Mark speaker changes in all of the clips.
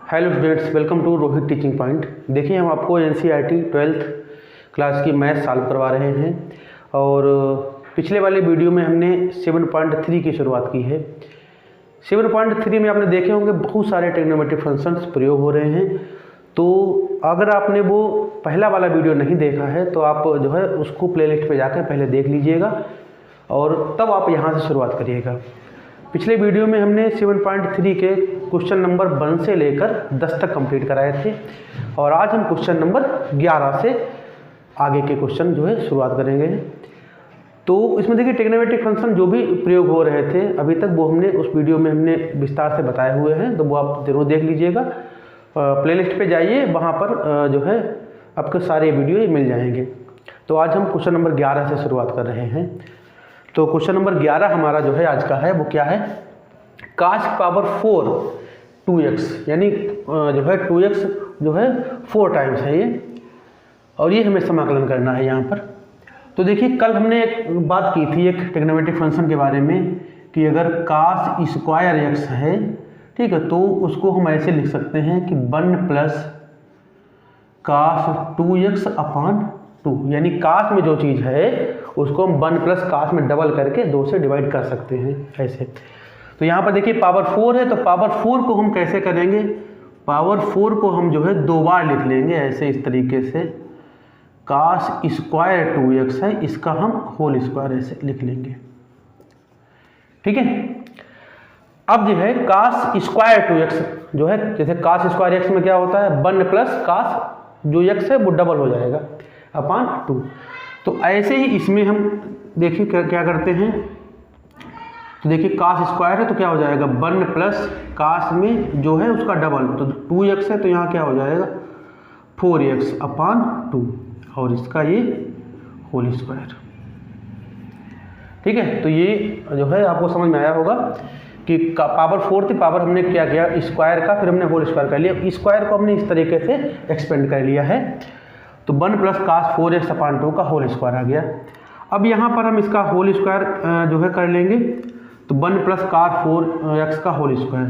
Speaker 1: Hello students, welcome to Rohit teaching point. देखिए, हम आपको एनसीईआरटी 12th क्लास की मैथ सॉल्व करवा रहे हैं और पिछले वाले वीडियो में हमने 7.3 की शुरुआत की है। 7.3 में आपने देखे होंगे बहुत सारे ट्रिग्नोमेट्रिक फंक्शंस प्रयोग हो रहे हैं। तो अगर आपने वो पहला वाला वीडियो नहीं देखा है तो आप जो है उसको प्लेलिस्ट पे जाकर पहले देख लीजिएगा और तब आप यहाँ से शुरुआत करिएगा। पिछले वीडियो में हमने 7.3 के क्वेश्चन नंबर 1 से लेकर 10 तक कंप्लीट कराए थे और आज हम क्वेश्चन नंबर 11 से आगे के क्वेश्चन जो है शुरुआत करेंगे। तो इसमें देखिए, ट्रिग्नोमेट्रिक फंक्शन जो भी प्रयोग हो रहे थे अभी तक वो हमने उस वीडियो में हमने विस्तार से बताए हुए हैं, तो वो आप जरूर देख लीजिएगा। प्लेलिस्ट पे जाइए, वहाँ पर जो है आपके सारे वीडियो मिल जाएंगे। तो आज हम क्वेश्चन नंबर 11 से शुरुआत कर रहे हैं। तो क्वेश्चन नंबर 11 हमारा जो है आज का है वो क्या है, cos पावर 4 2x, यानी जो है 2x जो है 4 टाइम्स है ये, और ये हमें समाकलन करना है यहाँ पर। तो देखिए, कल हमने एक बात की थी एक ट्रिग्नोमेट्रिक फंक्शन के बारे में कि अगर cos स्क्वायर x है, ठीक है, तो उसको हम ऐसे लिख सकते हैं कि 1 प्लस cos 2x अपॉन 2, यानी cos में जो चीज़ है उसको हम 1 प्लस cos में डबल करके 2 से डिवाइड कर सकते हैं ऐसे। तो यहाँ पर देखिए पावर 4 है, तो पावर 4 को हम कैसे करेंगे, पावर 4 को हम जो है 2 बार लिख लेंगे ऐसे, इस तरीके से cos स्क्वायर 2x है, इसका हम होल स्क्वायर ऐसे लिख लेंगे, ठीक है। अब जो है cos स्क्वायर 2x जो है, जैसे cos स्क्वायर x में क्या होता है 1 प्लस cos जो x है वो डबल हो जाएगा अपॉन 2। तो ऐसे ही इसमें हम देखिए क्या करते हैं। तो देखिए cos स्क्वायर है तो क्या हो जाएगा 1 प्लस cos में जो है उसका डबल, तो 2x है तो यहाँ क्या हो जाएगा 4x अपॉन 2 और इसका ये होल स्क्वायर, ठीक है। तो ये जो है आपको समझ में आया होगा कि पावर 4 थी, पावर हमने क्या किया स्क्वायर का, फिर हमने होल स्क्वायर कर लिया, स्क्वायर को हमने इस तरीके से एक्सपेंड कर लिया है। तो 1 प्लस cos 4x अपॉन 2 का होल स्क्वायर आ गया। अब यहाँ पर हम इसका होल स्क्वायर जो है कर लेंगे, तो 1 प्लस cos 4x का होल स्क्वायर,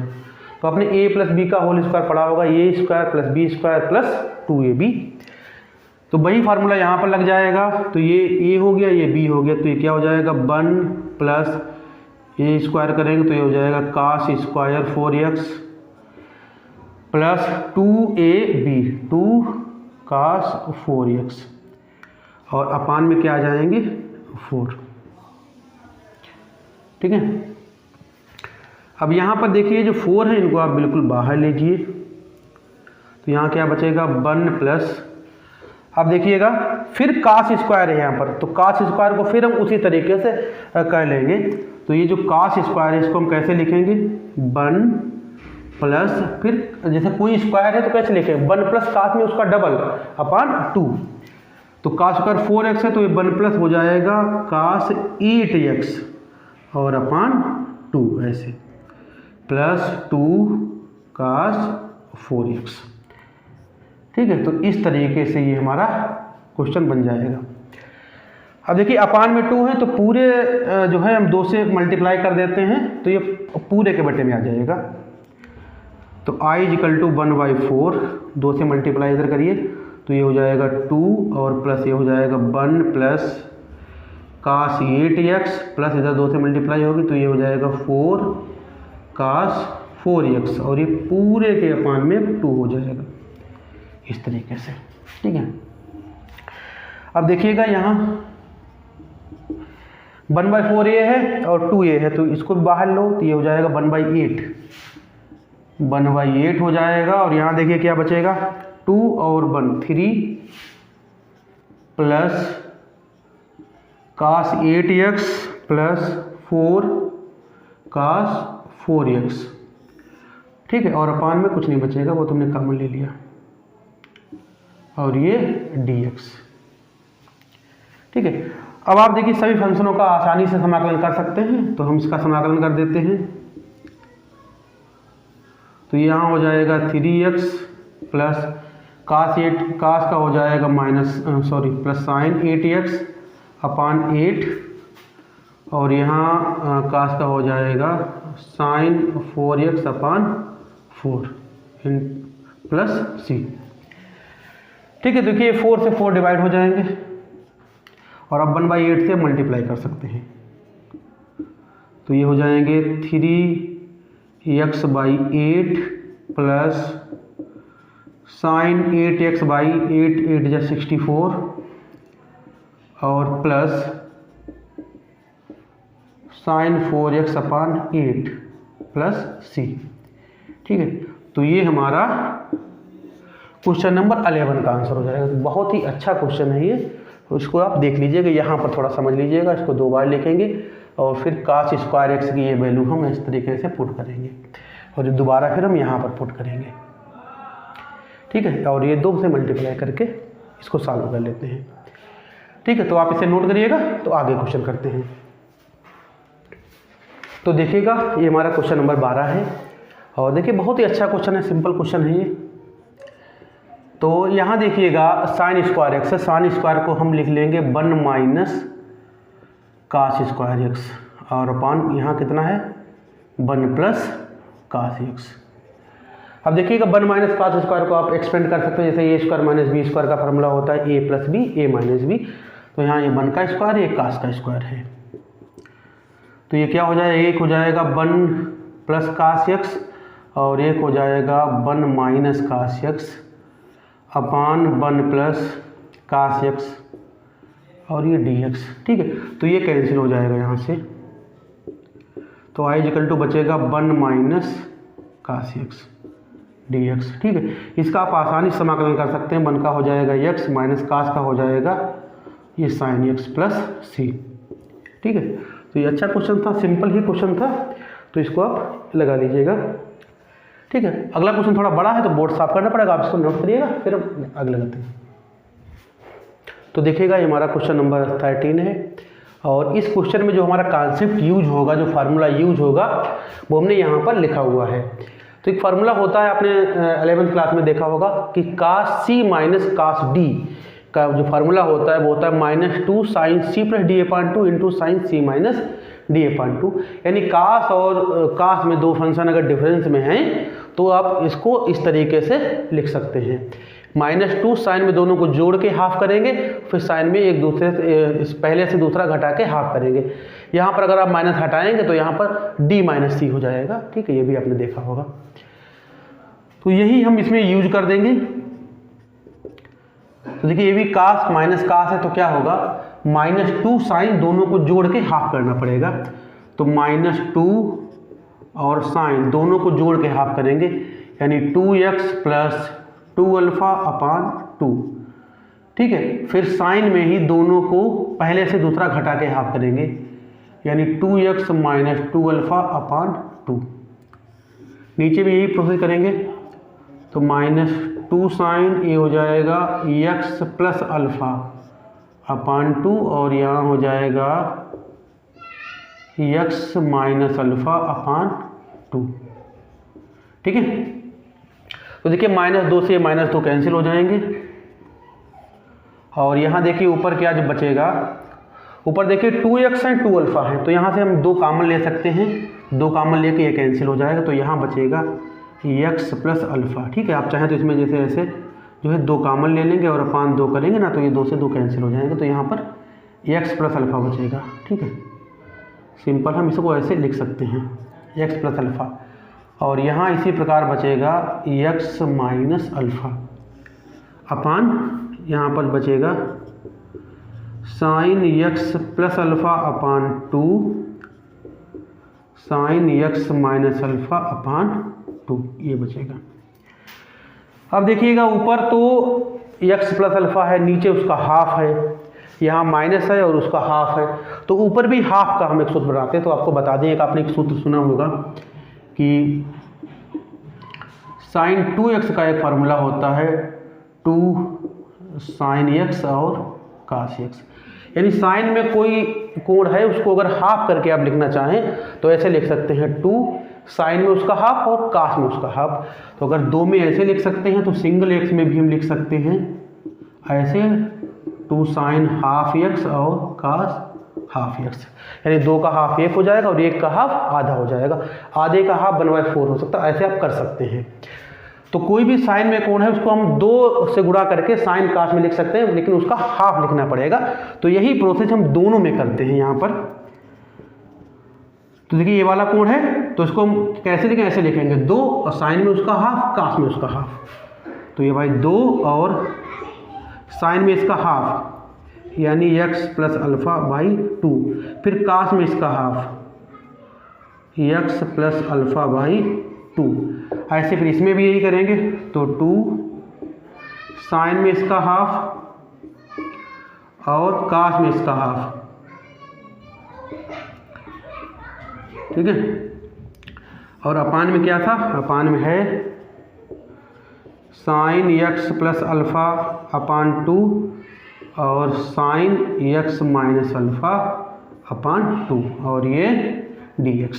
Speaker 1: तो आपने a प्लस बी का होल स्क्वायर पढ़ा होगा, a square plus B square plus 2ab। तो वही फार्मूला यहाँ पर लग जाएगा, तो ये a हो गया, ये b हो गया, तो ये क्या हो जाएगा 1 प्लस a स्क्वायर करेंगे तो ये हो जाएगा cos square 4x plus 2ab 2 cos 4x और अपान में क्या आ जाएंगे 4, ठीक है। अब यहाँ पर देखिए जो 4 है इनको आप बिल्कुल बाहर लीजिए, तो यहाँ क्या बचेगा 1 प्लस, अब देखिएगा फिर cos स्क्वायर है यहाँ पर, तो cos स्क्वायर को फिर हम उसी तरीके से कर लेंगे। तो ये जो cos स्क्वायर है इसको हम कैसे लिखेंगे 1 प्लस, फिर जैसे कोई स्क्वायर है तो कैसे लिखें 1 प्लस cos में उसका डबल अपॉन 2, तो cos स्क्वायर 4x है तो ये 1 प्लस हो जाएगा cos 8x और अपॉन 2 ऐसे प्लस 2 cos 4x, ठीक है। तो इस तरीके से ये हमारा क्वेश्चन बन जाएगा। अब देखिए अपान में 2 है तो पूरे जो है हम 2 से मल्टीप्लाई कर देते हैं तो ये पूरे के बटे में आ जाएगा। तो i = 1/4, 2 से मल्टीप्लाई इधर करिए तो ये हो जाएगा 2 और प्लस ये हो जाएगा 1 प्लस cos 8x प्लस इधर 2 से मल्टीप्लाई होगी तो ये हो जाएगा 4 cos 4x और ये पूरे के अपान में 2 हो जाएगा इस तरीके से, ठीक है। अब देखिएगा यहाँ 1/4 ये है और 2 ये है, तो इसको बाहर लो तो ये हो जाएगा 1/8 हो जाएगा। और यहाँ देखिए क्या बचेगा 2 और 1 3 plus cos 8x plus 4 cos 4x, ठीक है। और अपान में कुछ नहीं बचेगा, वो तुमने कॉमन ले लिया और ये dx, ठीक है। अब आप देखिए सभी फंक्शनों का आसानी से समाकलन कर सकते हैं, तो हम इसका समाकलन कर देते हैं। तो यहाँ हो जाएगा 3x प्लस cos का हो जाएगा प्लस साइन 8x अपॉन 8 और यहाँ cos का हो जाएगा sign 4x upon 4, plus C. ठीक है, देखिए 4 से 4 डिवाइड हो जाएंगे और अब 1/8 से मल्टीप्लाई कर सकते हैं, तो ये हो जाएंगे 3x/8 प्लस साइन 8x/8, 8 जा 64 और plus sign 4x/8 plus C. ठीक है, तो ये हमारा क्वेश्चन नंबर 11 का आंसर हो जाएगा। तो बहुत ही अच्छा क्वेश्चन है ये, उसको आप देख लीजिएगा, यहाँ पर थोड़ा समझ लीजिएगा, इसको 2 बार लिखेंगे और फिर cos स्क्वायर x की ये वैल्यू हम इस तरीके से पुट करेंगे और दोबारा फिर हम यहाँ पर पुट करेंगे। ठीक है, और ये 2 से मल्टीप्लाई करके इसको सॉल्व कर लेते हैं। ठीक है, तो आप इसे नोट करिएगा, तो आगे क्वेश्चन करते हैं। तो देखिएगा ये हमारा क्वेश्चन नंबर 12 है और देखिए बहुत ही अच्छा क्वेश्चन है, सिंपल क्वेश्चन है ये। तो यहाँ देखिएगा साइन स्क्वायर एक्स है, साइन स्क्वायर को हम लिख लेंगे 1 माइनस कास स्क्वायर एक्स और अपान यहाँ कितना है 1 प्लस कास एक्स। अब देखिएगा 1 माइनस कास स्क्वायर को आप एक्सपेंड कर सकते हैं, जैसे ए स्क्वायर माइनस बी स्क्वायर का फॉर्मूला होता है ए प्लस बी, ए माइनस बी। तो यहाँ ये 1 का स्क्वायर, ये कास का स्क्वायर है, तो ये क्या हो जाएगा, एक हो जाएगा 1 प्लस कास एक्स और एक हो जाएगा 1 minus cos x upon 1 plus cos x और ये डी एक्स। ठीक है, तो ये कैंसिल हो जाएगा यहाँ से, तो आई इक्वल टू बचेगा 1 minus cos x d x. ठीक है, इसका आप आसानी से समाकलन कर सकते हैं, 1 का हो जाएगा x माइनस कास का हो जाएगा ये साइन एक्स प्लस सी। ठीक है, तो ये अच्छा क्वेश्चन था, सिंपल ही क्वेश्चन था, तो इसको आप लगा लीजिएगा। ठीक है, अगला क्वेश्चन थोड़ा बड़ा है तो बोर्ड साफ करना पड़ेगा, आप इसको नोट करिएगा, फिर हम अगले लगाते हैं। तो देखिएगा ये हमारा क्वेश्चन नंबर 13 है और इस क्वेश्चन में जो हमारा कॉन्सेप्ट यूज होगा, जो फार्मूला यूज होगा वो हमने यहाँ पर लिखा हुआ है। तो एक फार्मूला होता है, आपने 11th क्लास में देखा होगा कि कास सी माइनस कास डी का जो फार्मूला होता है वो होता है -2 साइन सी प्लस डी अपान 2 इंटू साइन सी माइनस डी अपान 2। यानी कास और कास में दो फंक्शन अगर डिफरेंस में हैं तो आप इसको इस तरीके से लिख सकते हैं, -2 साइन में दोनों को जोड़ के हाफ करेंगे, फिर साइन में एक दूसरे से पहले से दूसरा घटा के हाफ करेंगे। यहाँ पर अगर आप माइनस हटाएंगे तो यहाँ पर डी माइनस सी हो जाएगा। ठीक है, ये भी आपने देखा होगा, तो यही हम इसमें यूज कर देंगे। तो देखिए ये भी कास माइनस कास है, तो क्या होगा -2 साइन दोनों को जोड़ के हाफ करना पड़ेगा, तो -2 और साइन दोनों को जोड़ के हाफ करेंगे, यानी 2x प्लस 2 अल्फा अपान 2। ठीक है, फिर साइन में ही दोनों को पहले से दूसरा घटा के हाफ करेंगे, यानी 2x माइनस 2 अल्फा अपान 2। नीचे भी यही प्रोसेस करेंगे, तो -2 साइन ये हो जाएगा x प्लस अल्फा अपान 2 और यहाँ हो जाएगा x माइनस अल्फा अपान 2। ठीक है, तो देखिए -2 से -2 कैंसिल हो जाएंगे और यहाँ देखिए ऊपर क्या जो बचेगा, ऊपर देखिए 2x है 2 अल्फा है, तो यहाँ से हम 2 कॉमन ले सकते हैं, 2 कॉमन लेके ये कैंसिल हो जाएगा, तो यहाँ बचेगा x प्लस अल्फा। ठीक है, आप चाहें तो इसमें जैसे ऐसे जो है 2 कॉमन ले लेंगे और अपान 2 करेंगे ना, तो ये 2 से 2 कैंसिल हो जाएंगे, तो यहाँ पर x प्लस अल्फा बचेगा। ठीक है, सिंपल हम इसको ऐसे लिख सकते हैं x प्लस अल्फा, और यहाँ इसी प्रकार बचेगा x माइनस अल्फा अपान यहाँ पर बचेगा sine x plus alpha upon 2 sine x minus alpha upon 2, ये बचेगा। अब देखिएगा ऊपर तो x प्लस अल्फा है, नीचे उसका हाफ है, यहाँ माइनस है और उसका हाफ है, तो ऊपर भी हाफ का हम एक सूत्र बनाते हैं। तो आपको बता दें, एक आपने एक सूत्र सुना होगा कि साइन 2x का एक फार्मूला होता है 2 साइन x और कास x, यानी साइन में कोई कोण है उसको अगर हाफ करके आप लिखना चाहें तो ऐसे लिख सकते हैं 2 साइन में उसका हाफ और कास में उसका हाफ। तो अगर 2 में ऐसे लिख सकते हैं तो सिंगल x में भी हम लिख सकते हैं ऐसे 2 साइन हाफ x और कास हाफ x, यानी 2 का हाफ 1 हो जाएगा और 1 का हाफ आधा हो जाएगा, आधे का हाफ 1/4 हो सकता है, ऐसे आप कर सकते हैं। तो कोई भी साइन में कोण है उसको हम 2 से गुणा करके साइन कास में लिख सकते हैं, लेकिन उसका हाफ लिखना पड़ेगा। तो यही प्रोसेस हम दोनों में करते हैं यहाँ पर। तो देखिए ये वाला कोण है, तो इसको हम कैसे लिखें, ऐसे लिखेंगे 2 और साइन में उसका हाफ, कास में उसका हाफ। तो ये भाई 2 और साइन में इसका हाफ यानी x प्लस अल्फा बाई 2, फिर कास में इसका half x plus alpha by 2। ऐसे फिर इसमें भी यही करेंगे, तो 2 साइन में इसका हाफ और कास में इसका हाफ, ठीक है। और अपान में क्या था, अपान में है sine x plus alpha upon 2 और sine x minus alpha upon 2 और ये dx।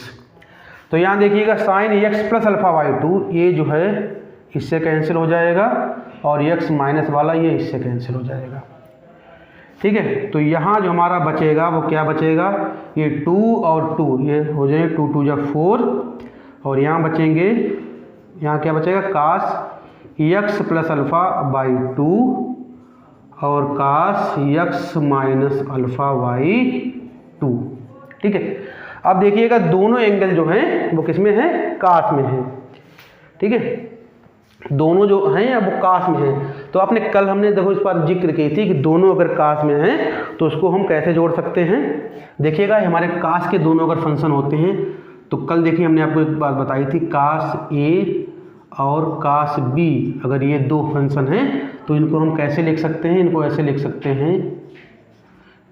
Speaker 1: तो यहाँ देखिएगा sine x plus alpha by 2 ये जो है इससे कैंसिल हो जाएगा और x माइनस वाला ये इससे कैंसिल हो जाएगा, ठीक है। तो यहाँ जो हमारा बचेगा वो क्या बचेगा, ये 2 और 2 ये हो जाएंगे 2 2 जा 4 और यहाँ बचेंगे, यहाँ क्या बचेगा कास x प्लस अल्फ़ा बाई 2 और कास x माइनस अल्फ़ा बाई 2, ठीक है। अब देखिएगा दोनों एंगल जो हैं वो किस में है, कास में है, ठीक है। दोनों जो हैं अब वो कास में हैं। तो आपने कल हमने देखो इस पर जिक्र की थी कि दोनों अगर कास में हैं तो उसको हम कैसे जोड़ सकते हैं। देखिएगा हमारे कास के दोनों अगर फंक्शन होते हैं तो कल देखिए हमने आपको एक बात बताई थी, कास ए और कास बी अगर ये 2 फंक्शन हैं तो इनको हम कैसे लिख सकते हैं, इनको ऐसे लिख सकते हैं,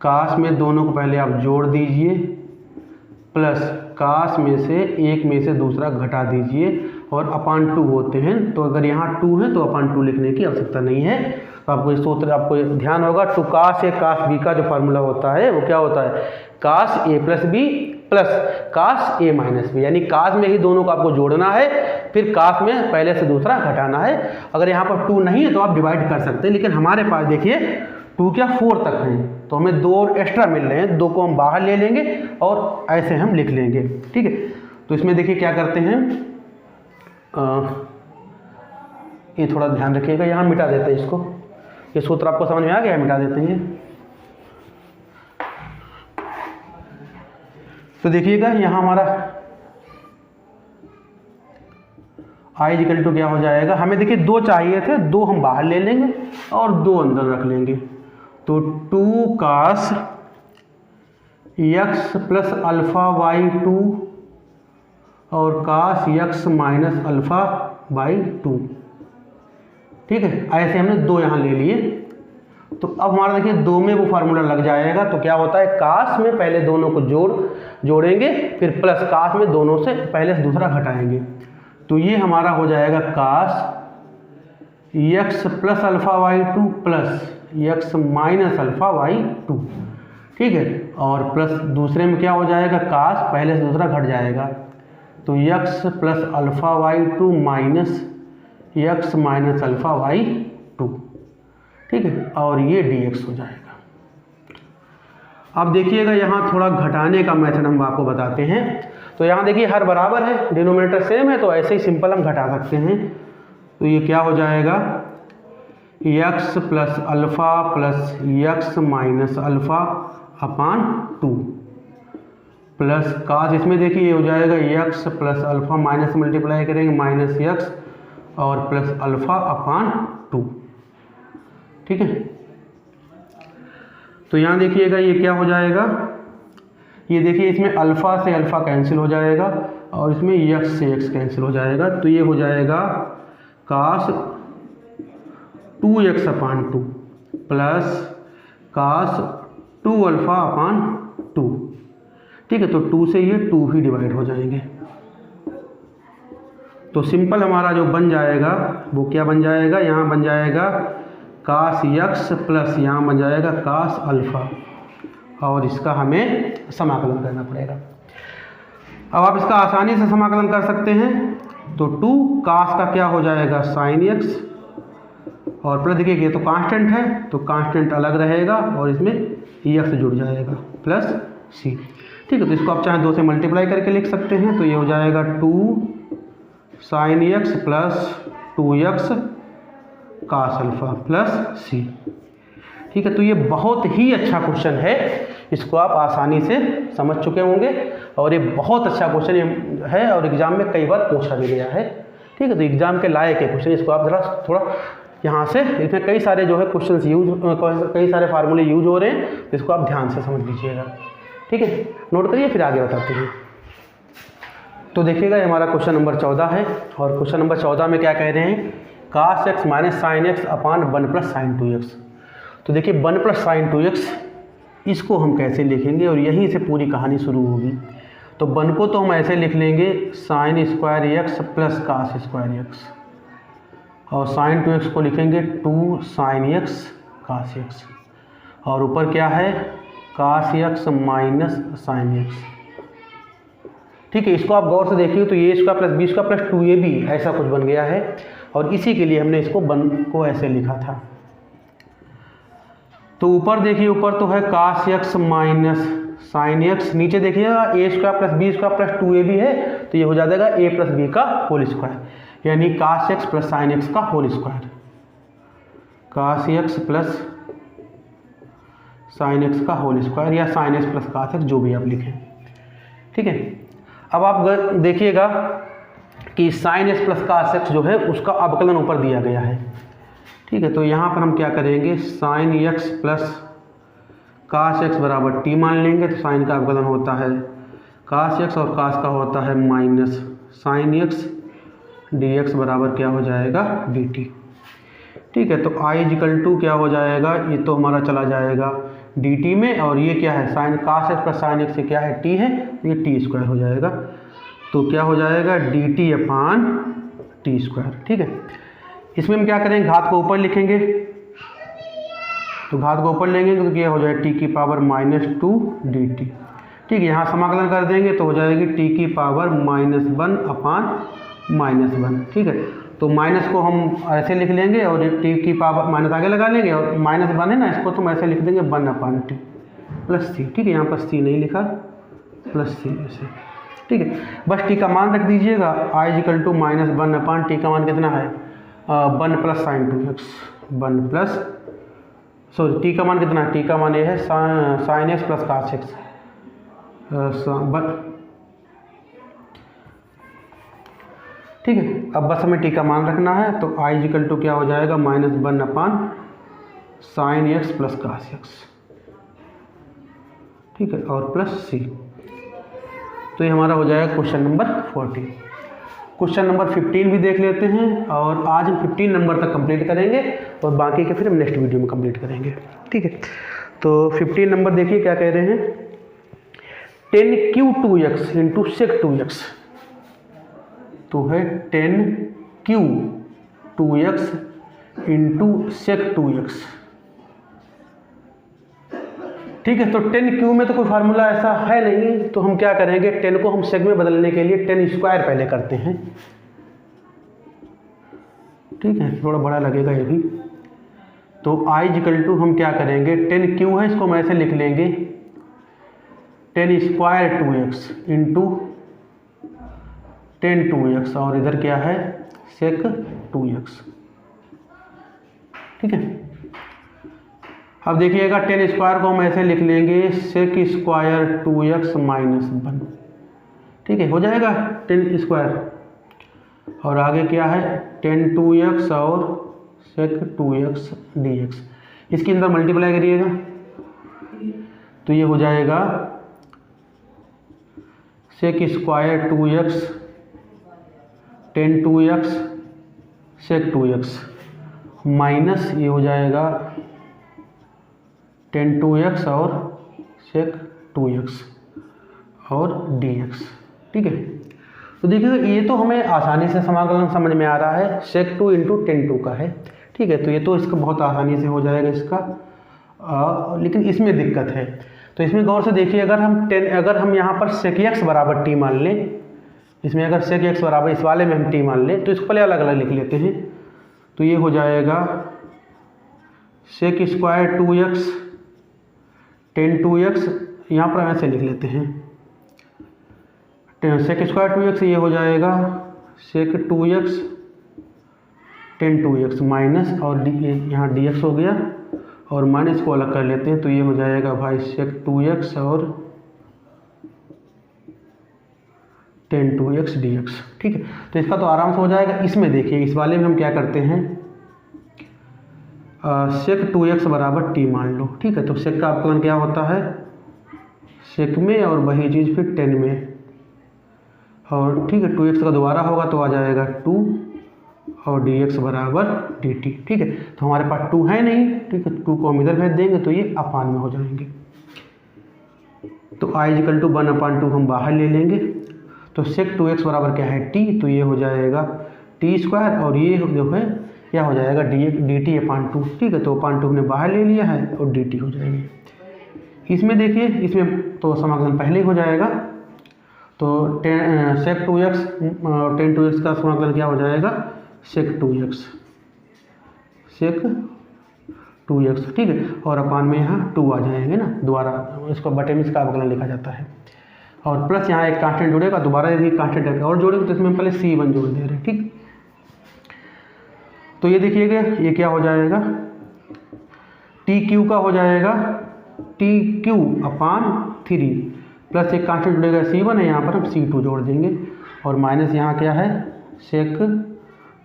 Speaker 1: कास में दोनों को पहले आप जोड़ दीजिए प्लस कास में से एक में से दूसरा घटा दीजिए और अपान 2 होते हैं। तो अगर यहाँ 2 है तो अपान 2 लिखने की आवश्यकता नहीं है। तो आपको इस सूत्र आपको ध्यान होगा, टू कास ए कास बी का जो फार्मूला होता है वो क्या होता है, कास ए प्लस बी प्लस कास ए माइनस बी, यानी कास में ही दोनों को आपको जोड़ना है, फिर कास में पहले से दूसरा घटाना है। अगर यहाँ पर 2 नहीं है तो आप डिवाइड कर सकते हैं, लेकिन हमारे पास देखिए 2 क्या 4 तक हैं तो हमें 2 और एक्स्ट्रा मिल रहे हैं, 2 को हम बाहर ले लेंगे और ऐसे हम लिख लेंगे, ठीक है। तो इसमें देखिए क्या करते हैं, ये थोड़ा ध्यान रखिएगा, यहाँ मिटा देते हैं इसको, ये सूत्र आपको समझ में आ गया, मिटा देते हैं। तो देखिएगा यहाँ हमारा i इक्वल टू क्या हो जाएगा, हमें देखिए 2 चाहिए थे, 2 हम बाहर ले लेंगे और 2 अंदर रख लेंगे। तो 2 कास x प्लस अल्फ़ा बाई 2 और कास x माइनस अल्फ़ा बाई 2, ठीक है। ऐसे हमने 2 यहाँ ले लिए। तो अब हमारा देखिए 2 में वो फार्मूला लग जाएगा। तो क्या होता है, कास में पहले दोनों को जोड़ेंगे फिर प्लस कास में दोनों से पहले से दूसरा घटाएंगे। तो ये हमारा हो जाएगा कास x plus alpha by 2 plus x minus alpha by 2, ठीक है। और प्लस दूसरे में क्या हो जाएगा, कास पहले से दूसरा घट जाएगा, तो x plus alpha by 2 minus x minus alpha by 2, ठीक है। और ये dx हो जाएगा। अब देखिएगा यहाँ थोड़ा घटाने का मेथड हम आपको बताते हैं। तो यहाँ देखिए हर बराबर है, डिनोमिनेटर सेम है, तो ऐसे ही सिंपल हम घटा सकते हैं। तो ये क्या हो जाएगा, x plus alpha plus x minus alpha upon 2 plus cos, इसमें देखिए ये हो जाएगा x plus alpha minus multiply करेंगे माइनस x और प्लस अल्फ़ा अपान 2, ठीक है। तो यहाँ देखिएगा ये क्या हो जाएगा, ये देखिए इसमें अल्फ़ा से अल्फ़ा कैंसिल हो जाएगा और इसमें x से x कैंसिल हो जाएगा। तो ये हो जाएगा कास 2x अपान 2 प्लस कास 2 अल्फ़ा अपान 2, ठीक है। तो 2 से ये 2 ही डिवाइड हो जाएंगे। तो सिंपल हमारा जो बन जाएगा वो क्या बन जाएगा, यहाँ बन जाएगा कास x प्लस यहाँ बन जाएगा कास अल्फ़ा और इसका हमें समाकलन करना पड़ेगा। अब आप इसका आसानी से समाकलन कर सकते हैं। तो 2 कास का क्या हो जाएगा साइन x और प्लस देखिए ये तो कांस्टेंट है तो कांस्टेंट अलग रहेगा और इसमें x जुड़ जाएगा प्लस c, ठीक है। तो इसको आप चाहे 2 से मल्टीप्लाई करके लिख सकते हैं। तो ये हो जाएगा 2 sine x plus 2x cos alpha plus C. ठीक है, तो ये बहुत ही अच्छा क्वेश्चन है, इसको आप आसानी से समझ चुके होंगे और ये बहुत अच्छा क्वेश्चन है और एग्जाम में कई बार पूछा भी गया है। ठीक है, तो एग्जाम के लायक है क्वेश्चन, इसको आप जरा थोड़ा यहाँ से, इसमें कई सारे जो है क्वेश्चंस कई सारे फार्मूले यूज हो रहे हैं, इसको आप ध्यान से समझ लीजिएगा। ठीक है, नोट करिए, फिर आगे बताते हैं। तो देखिएगा हमारा क्वेश्चन नंबर 14 है और क्वेश्चन नंबर 14 में क्या कह रहे हैं, cos x minus sine x upon 1 plus sine 2x। तो देखिए 1 प्लस साइन 2x इसको हम कैसे लिखेंगे और यहीं से पूरी कहानी शुरू होगी। तो 1 को तो हम ऐसे लिख लेंगे sine square x plus cos square x और साइन 2x को लिखेंगे 2 साइन एक्स कास एक्स और ऊपर क्या है cos x minus sine x. ठीक है, इसको आप गौर से देखिए तो ये square plus B square plus 2ab ऐसा कुछ बन गया है और इसी के लिए हमने इसको 1 को ऐसे लिखा था। तो ऊपर देखिए, ऊपर तो है cos x minus sine x, नीचे देखिएगा a square plus B square plus 2ab है तो ये हो जाएगा ए प्लस बी का होल स्क्वायर यानी cos x plus sine x का whole square, cos x plus sine x का होल स्क्वायर या sine x plus cos x, जो भी आप लिखें। ठीक है, अब आप देखिएगा कि sine x plus cos x जो है उसका अवकलन ऊपर दिया गया है। ठीक है, तो यहाँ पर हम क्या करेंगे sine x plus cos x बराबर टी मान लेंगे, तो साइन का अवकलन होता है कास एक्स और कास का होता है minus sine x, d x बराबर क्या हो जाएगा डी टी। ठीक है, तो आई इक्वल टू क्या हो जाएगा, ये तो हमारा चला जाएगा डी टी में और ये क्या है साइन कास एक्स प्लस साइन एक्स से क्या है टी है, ये टी स्क्वायर हो जाएगा। तो क्या हो जाएगा D T upon T square. ठीक है, इसमें हम क्या करेंगे घात को ऊपर लिखेंगे, तो घात को ऊपर लेंगे तो क्या हो जाएगा टी की पावर -2 डी टी। ठीक है, यहाँ समाकलन कर देंगे तो हो जाएगी टी की पावर -1 अपान -1। ठीक है, तो माइनस को हम ऐसे लिख लेंगे और टी की पावर माइनस आगे लगा लेंगे और -1 है ना, इसको तो हम ऐसे लिख देंगे 1 अपान टी प्लस सी। ठीक है, यहाँ पर सी नहीं लिखा, प्लस सी ऐसे। ठीक है, बस टी का मान रख दीजिएगा, i equal to -1 upon t का मान कितना है 1 plus sine 2x, 1 plus sorry t का मान कितना है, टी का मान ये है sine x plus cos x. ठीक है, अब बस हमें टी का मान रखना है, तो आई इक्वल टू क्या हो जाएगा -1 upon sine x plus cos x. ठीक है, और प्लस सी। तो ये हमारा हो जाएगा क्वेश्चन नंबर 14। क्वेश्चन नंबर 15 भी देख लेते हैं और आज हम 15 नंबर तक कंप्लीट करेंगे और बाकी के फिर हम नेक्स्ट वीडियो में कंप्लीट करेंगे। ठीक है, तो 15 नंबर देखिए क्या कह रहे हैं, 10q2x इंटू sec 2x। तो है 10q2x इंटू sec 2x। ठीक है, तो 10q में तो कोई फार्मूला ऐसा है नहीं, तो हम क्या करेंगे 10 को हम सेक में बदलने के लिए 10 स्क्वायर पहले करते हैं। ठीक है, थोड़ा बड़ा लगेगा ये भी। तो i इक्वल टू हम क्या करेंगे 10q है, इसको हम ऐसे लिख लेंगे 10 स्क्वायर 2x इंटू 10 2x और इधर क्या है सेक 2x। ठीक है, अब देखिएगा 10 स्क्वायर को हम ऐसे लिख लेंगे सेक स्क्वायर 2x माइनस 1। ठीक है, हो जाएगा 10 स्क्वायर और आगे क्या है 10 2x और सेक 2x dx। इसके अंदर मल्टीप्लाई करिएगा तो ये हो जाएगा सेक स्क्वायर 2x 10 2x सेक 2x माइनस ये हो जाएगा 10 2x और सेक 2x और dx। ठीक है, तो देखिए ये तो हमें आसानी से समाकलन समझ में आ रहा है, सेक 2 इंटू 10 2 का है। ठीक है, तो ये तो इसका बहुत आसानी से हो जाएगा इसका, लेकिन इसमें दिक्कत है। तो इसमें गौर से देखिए, अगर हम यहाँ पर सेक x बराबर टी मान लें, इसमें अगर सेक x बराबर इस वाले में हम टी मान लें तो इसको पहले अलग अलग लिख लेते हैं। तो ये हो जाएगा सेक स्क्वायर 2x 10 2x, यहाँ पर हम ऐसे लिख लेते हैं सेक स्क्वायर 2x, ये हो जाएगा sec 2x tan two x minus और यहाँ डी एक्स हो गया और माइनस को अलग कर लेते हैं तो ये हो जाएगा भाई सेक टू एक्स और tan two x d x. ठीक है, तो इसका तो आराम से हो जाएगा। इसमें देखिए इस वाले में हम क्या करते हैं, सेक टू एक्स बराबर टी मान लो। ठीक है, तो सेक का अपकलन क्या होता है, सेक में और वही चीज़ फिर 10 में, और ठीक है 2x का दोबारा होगा तो आ जाएगा 2 और dx बराबर dt। ठीक है, तो हमारे पास 2 है नहीं, ठीक है 2 को हम इधर भेज देंगे तो ये अपान में हो जाएंगे। तो i = 1/2 हम बाहर ले लेंगे, तो सेक 2x बराबर क्या है t, तो ये हो जाएगा t² और ये जो है क्या हो जाएगा dt/2। ठीक है, तो 2 हमने बाहर ले लिया है और dt हो जाएगी। इसमें देखिए इसमें तो समाकलन पहले ही हो जाएगा, तो सेक 2x टेन 2x का समाकलन क्या हो जाएगा सेक 2x ठीक है, और अपान में यहाँ 2 आ जाएंगे ना, दोबारा इसको बटे में इसका अवकलन लिखा जाता है, और प्लस यहाँ एक कांस्टेंट जुड़ेगा, दोबारा यदि कांस्टेंट और जोड़ेंगे तो इसमें पहले C1 जोड़ दे रहे हैं। ठीक, तो ये देखिएगा ये क्या हो जाएगा TQ का हो जाएगा TQ/3 प्लस एक कांस्टेंट जुड़ेगा C1 है, यहाँ पर हम C2 जोड़ देंगे, और माइनस यहाँ क्या है सेक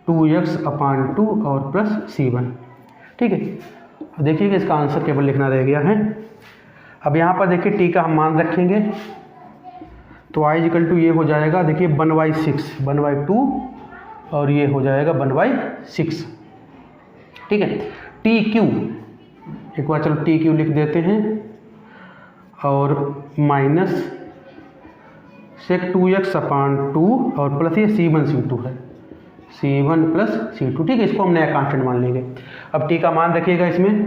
Speaker 1: 2x/2 और प्लस C1। ठीक है, देखिएगा इसका आंसर केवल लिखना रह गया है। अब यहाँ पर देखिए t का हम मान रखेंगे, तो i = ये हो जाएगा देखिए 1/6 1/2 और ये हो जाएगा 1/6। ठीक है, TQ एक बार चलो TQ लिख देते हैं, और माइनस सेक 2x/2 और प्लस ये C1 C2 है, C1 + C2। ठीक है, इसको हम नया कांस्टेंट मान लेंगे। अब t का मान रखिएगा इसमें,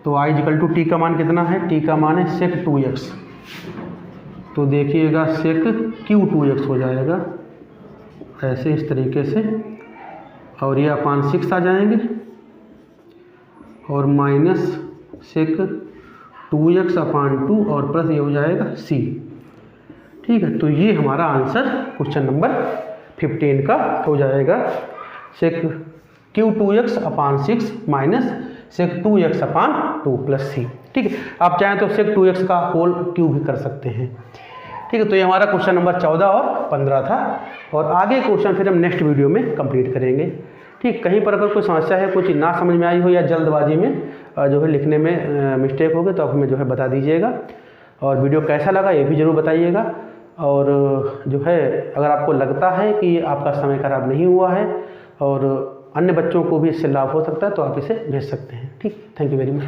Speaker 1: तो i = t का मान कितना है, t का मान है सेक 2x, तो देखिएगा सेक Q2x हो जाएगा ऐसे इस तरीके से, और ये अपान 6 आ जाएंगे, और माइनस सेक 2x/2 और प्लस ये हो जाएगा C। ठीक है, तो ये हमारा आंसर क्वेश्चन नंबर 15 का हो जाएगा, sec Q2x/6 minus sec 2x/2 plus C। ठीक है, आप चाहें तो सेक 2x का होल क्यूब भी कर सकते हैं। ठीक है, तो ये हमारा क्वेश्चन नंबर 14 और 15 था, और आगे क्वेश्चन फिर हम नेक्स्ट वीडियो में कंप्लीट करेंगे। ठीक, कहीं पर अगर कोई समस्या है, कुछ ना समझ में आई हो या जल्दबाजी में जो है लिखने में मिस्टेक हो गई तो आप हमें जो है बता दीजिएगा, और वीडियो कैसा लगा ये भी ज़रूर बताइएगा, और जो है अगर आपको लगता है कि आपका समय खराब नहीं हुआ है और अन्य बच्चों को भी इससे लाभ हो सकता है तो आप इसे भेज सकते हैं। ठीक, थैंक यू वेरी मच।